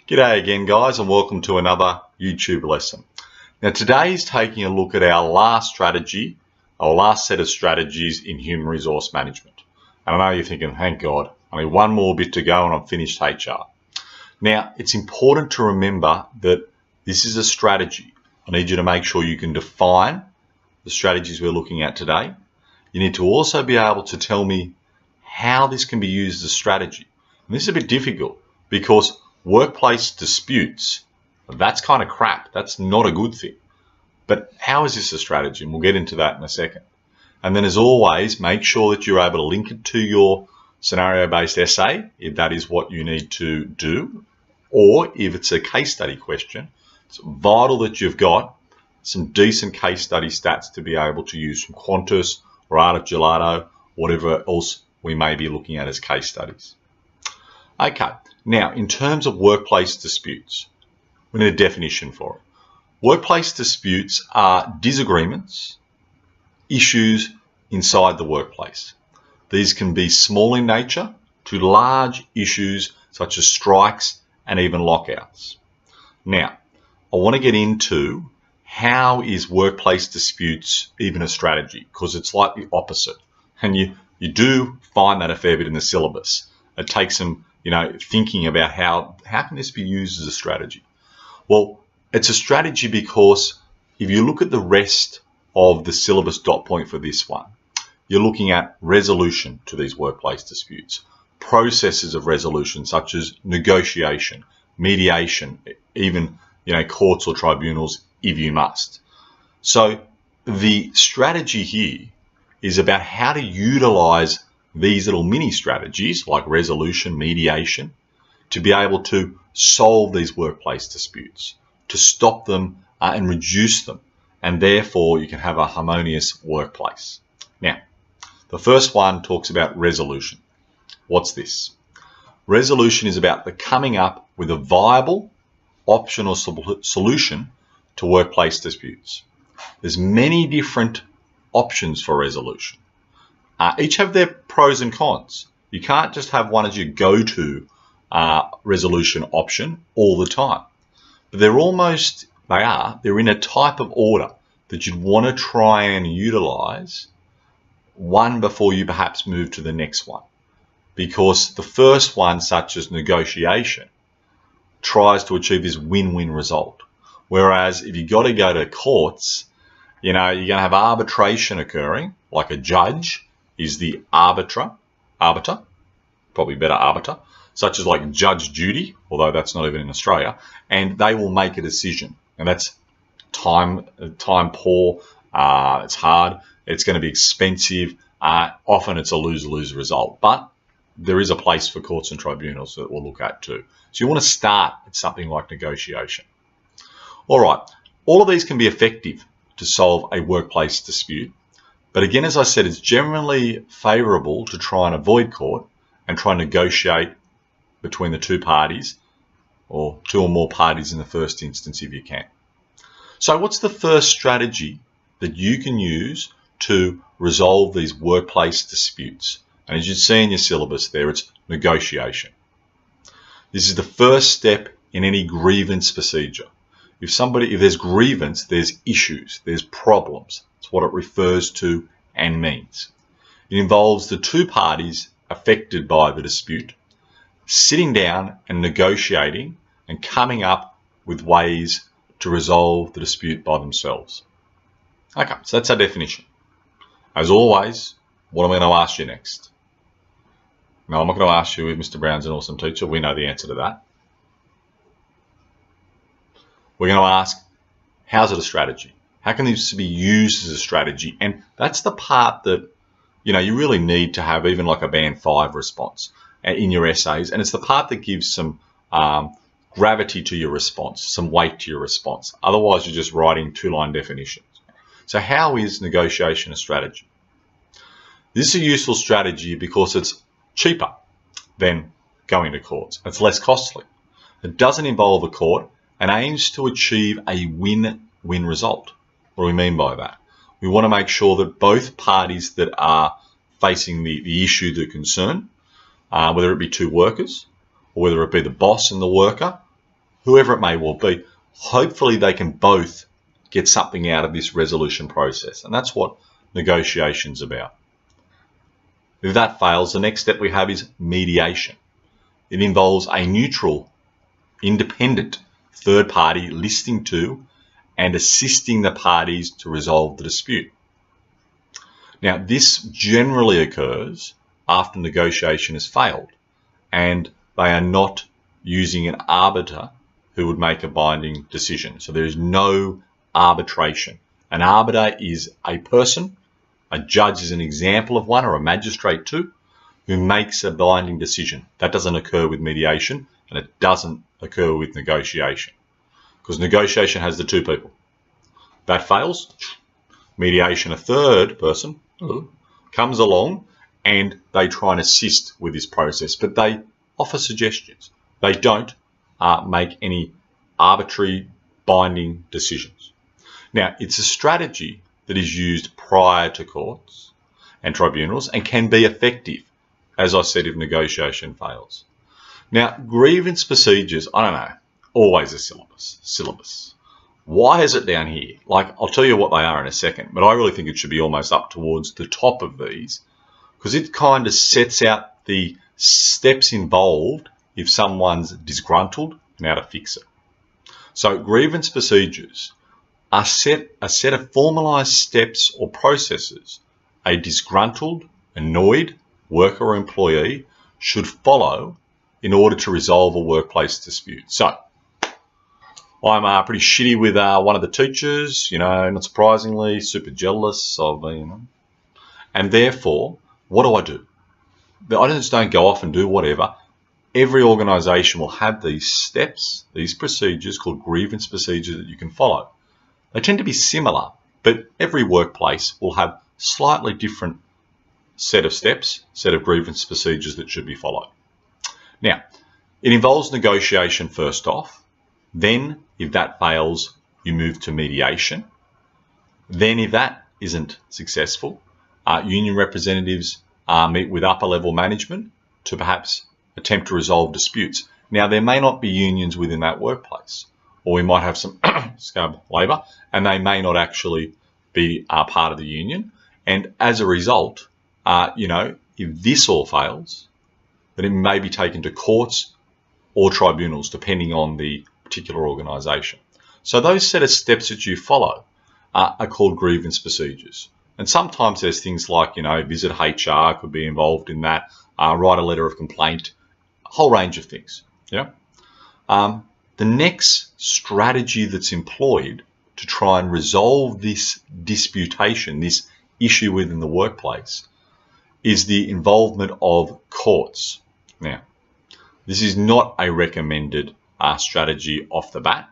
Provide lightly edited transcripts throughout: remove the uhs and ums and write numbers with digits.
G'day again guys, and welcome to another YouTube lesson. Now today's taking a look at our last strategy, our last set of strategies in human resource management. And I know you're thinking, thank God, only one more bit to go and I'm finished HR. Now it's important to remember that this is a strategy. I need you to make sure you can define the strategies we're looking at today. You need to also be able to tell me how this can be used as a strategy. And this is a bit difficult because workplace disputes, that's kind of crap. That's not a good thing. But how is this a strategy? And we'll get into that in a second. And then as always, make sure that you're able to link it to your scenario-based essay, if that is what you need to do. Or if it's a case study question, it's vital that you've got some decent case study stats to be able to use from Qantas or Art of Gelato, whatever else we may be looking at as case studies. Okay. Now, in terms of workplace disputes, we need a definition for it. Workplace disputes are disagreements, issues inside the workplace. These can be small in nature to large issues such as strikes and even lockouts. Now, I want to get into how is workplace disputes even a strategy, because it's like the opposite. And you do find that a fair bit in the syllabus. It takes some thinking about how can this be used as a strategy? Well, it's a strategy because if you look at the rest of the syllabus dot point for this one, you're looking at resolution to these workplace disputes, processes of resolution such as negotiation, mediation, even courts or tribunals if you must. So the strategy here is about how to utilize these little mini strategies like resolution, mediation, to be able to solve these workplace disputes, to stop them and reduce them, and therefore you can have a harmonious workplace. Now, the first one talks about resolution. What's this? Resolution is about the coming up with a viable option or solution to workplace disputes. There's many different options for resolution. Each have their pros and cons. You can't just have one as your go-to resolution option all the time. But they're in a type of order that you'd want to try and utilize one before you perhaps move to the next one. Because the first one, such as negotiation, tries to achieve this win-win result. Whereas if you've got to go to courts, you're going to have arbitration occurring, like a judge is the arbiter, probably better arbiter, such as like Judge Judy, although that's not even in Australia, and they will make a decision. And that's time poor, it's hard, it's going to be expensive, often it's a lose-lose result. But there is a place for courts and tribunals that we'll look at too. So you want to start at something like negotiation. All right, all of these can be effective to solve a workplace dispute. But again, as I said, it's generally favourable to try and avoid court and try and negotiate between the two parties, or two or more parties in the first instance if you can. So what's the first strategy that you can use to resolve these workplace disputes? And as you see in your syllabus there, it's negotiation. This is the first step in any grievance procedure. If there's grievance, there's issues, there's problems. It's what it refers to and means. It involves the two parties affected by the dispute sitting down and negotiating and coming up with ways to resolve the dispute by themselves. Okay, so that's our definition. As always, what am I going to ask you next? No, I'm not going to ask you if Mr. Brown's an awesome teacher. We know the answer to that. We're going to ask, how's it a strategy? How can this be used as a strategy? And that's the part that, you really need to have even like a band 5 response in your essays. And it's the part that gives some gravity to your response, some weight to your response. Otherwise, you're just writing 2-line definitions. So how is negotiation a strategy? This is a useful strategy because it's cheaper than going to courts. It's less costly. It doesn't involve a court and aims to achieve a win-win result. What do we mean by that? We want to make sure that both parties that are facing the issue, the concern, whether it be two workers or whether it be the boss and the worker, whoever it may well be, hopefully they can both get something out of this resolution process. And that's what negotiation's about. If that fails, the next step we have is mediation. It involves a neutral, independent third party listening to and assisting the parties to resolve the dispute. Now, this generally occurs after negotiation has failed and they are not using an arbiter who would make a binding decision. So there is no arbitration. An arbiter is a person, a judge is an example of one, or a magistrate too, who makes a binding decision. That doesn't occur with mediation, and it doesn't occur with negotiation, because negotiation has the two people. That fails, mediation, a third person comes along and they try and assist with this process, but they offer suggestions. They don't make any arbitrary binding decisions. Now, it's a strategy that is used prior to courts and tribunals and can be effective, as I said, if negotiation fails. Now, grievance procedures, I don't know, always a syllabus. Why is it down here? Like, I'll tell you what they are in a second, but I really think it should be almost up towards the top of these, because it kind of sets out the steps involved if someone's disgruntled and how to fix it. So grievance procedures are a set of formalised steps or processes a disgruntled, annoyed worker or employee should follow in order to resolve a workplace dispute. So I'm pretty shitty with one of the teachers, not surprisingly, super jealous of, and therefore, what do? I just don't go off and do whatever. Every organisation will have these steps, these procedures called grievance procedures that you can follow. They tend to be similar, but every workplace will have slightly different set of steps, set of grievance procedures that should be followed. Now, it involves negotiation first off. Then, if that fails, you move to mediation. Then, if that isn't successful, union representatives meet with upper level management to perhaps attempt to resolve disputes. Now, there may not be unions within that workplace, or we might have some scab labour, and they may not actually be part of the union. And as a result, if this all fails, then it may be taken to courts or tribunals, depending on the particular organisation. So those set of steps that you follow are called grievance procedures. And sometimes there's things like, visit HR could be involved in that, write a letter of complaint, a whole range of things. Yeah. The next strategy that's employed to try and resolve this disputation, this issue within the workplace, is the involvement of courts. Now, this is not a recommended strategy off the bat.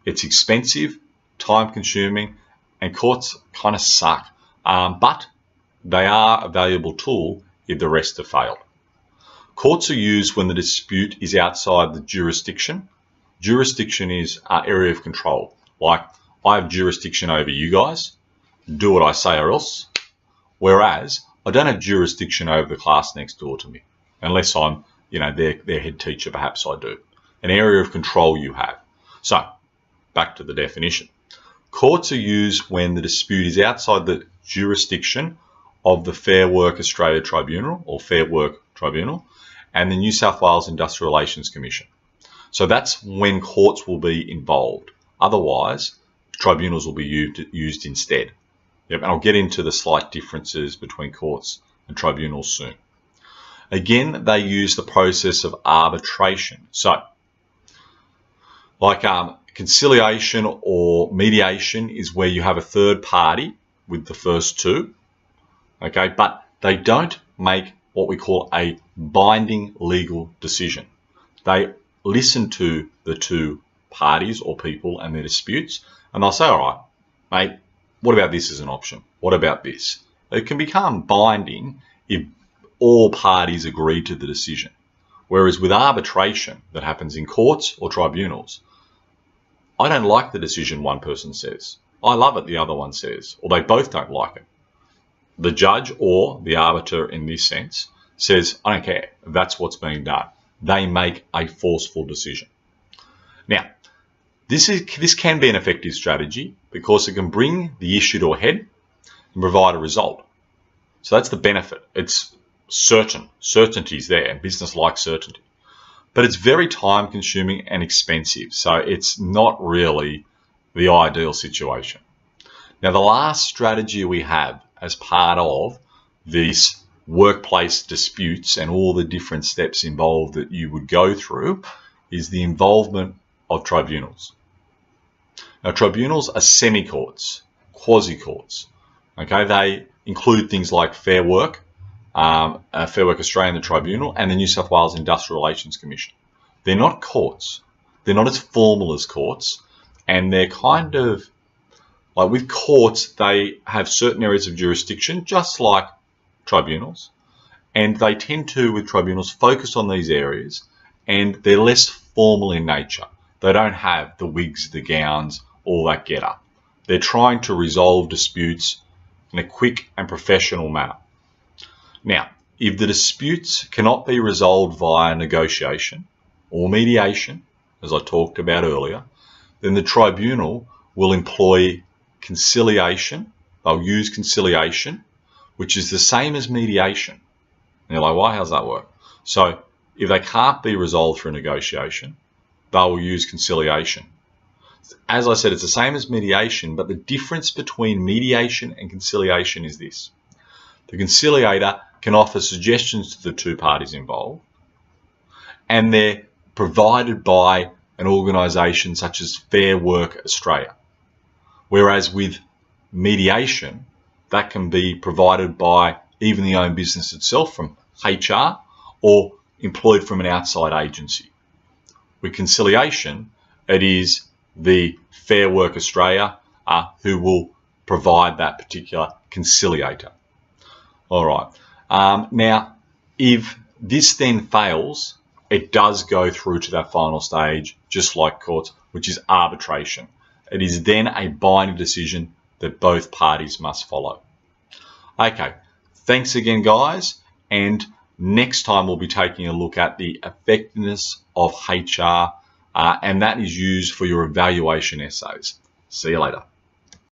It's expensive, time-consuming, and courts kind of suck. But they are a valuable tool if the rest have failed. Courts are used when the dispute is outside the jurisdiction. Jurisdiction is our area of control. Like, I have jurisdiction over you guys. Do what I say or else. Whereas, I don't have jurisdiction over the class next door to me. Unless I'm, their head teacher, perhaps I do. An area of control you have. So, back to the definition. Courts are used when the dispute is outside the jurisdiction of the Fair Work Australia Tribunal, or Fair Work Tribunal, and the New South Wales Industrial Relations Commission. So that's when courts will be involved. Otherwise, tribunals will be used instead. Yep, and I'll get into the slight differences between courts and tribunals soon. Again, they use the process of arbitration. So, like conciliation or mediation is where you have a third party with the first two, okay, but they don't make what we call a binding legal decision. They listen to the two parties or people and their disputes, and they'll say, all right, mate, what about this as an option? What about this? It can become binding if all parties agree to the decision. Whereas with arbitration that happens in courts or tribunals, I don't like the decision one person says. I love it the other one says, or they both don't like it. The judge or the arbiter in this sense says, I don't care, that's what's being done. They make a forceful decision. Now, this can be an effective strategy because it can bring the issue to a head and provide a result. So that's the benefit. It's certain. Certainty's there. Business likes certainty. But it's very time consuming and expensive. So it's not really the ideal situation. Now, the last strategy we have as part of these workplace disputes and all the different steps involved that you would go through is the involvement of tribunals. Now, tribunals are semi-courts, quasi-courts. Okay, they include things like Fair Work, Fair Work Australia, the Tribunal, and the New South Wales Industrial Relations Commission. They're not courts. They're not as formal as courts, and they're kind of like with courts, they have certain areas of jurisdiction, just like tribunals, and they tend to, with tribunals, focus on these areas, and they're less formal in nature. They don't have the wigs, the gowns, all that get up. They're trying to resolve disputes in a quick and professional manner. Now, if the disputes cannot be resolved via negotiation or mediation, as I talked about earlier, then the tribunal will employ conciliation. They'll use conciliation, which is the same as mediation. And you're like, why? How's that work? So if they can't be resolved through negotiation, they will use conciliation. As I said, it's the same as mediation, but the difference between mediation and conciliation is this. The conciliator can offer suggestions to the two parties involved, and they're provided by an organisation such as Fair Work Australia. Whereas with mediation, that can be provided by even the own business itself from HR or employed from an outside agency. With conciliation, it is the Fair Work Australia who will provide that particular conciliator. All right. Now, if this then fails, it does go through to that final stage, just like courts, which is arbitration. It is then a binding decision that both parties must follow. Okay, thanks again, guys. And next time we'll be taking a look at the effectiveness of HR, and that is used for your evaluation essays. See you later.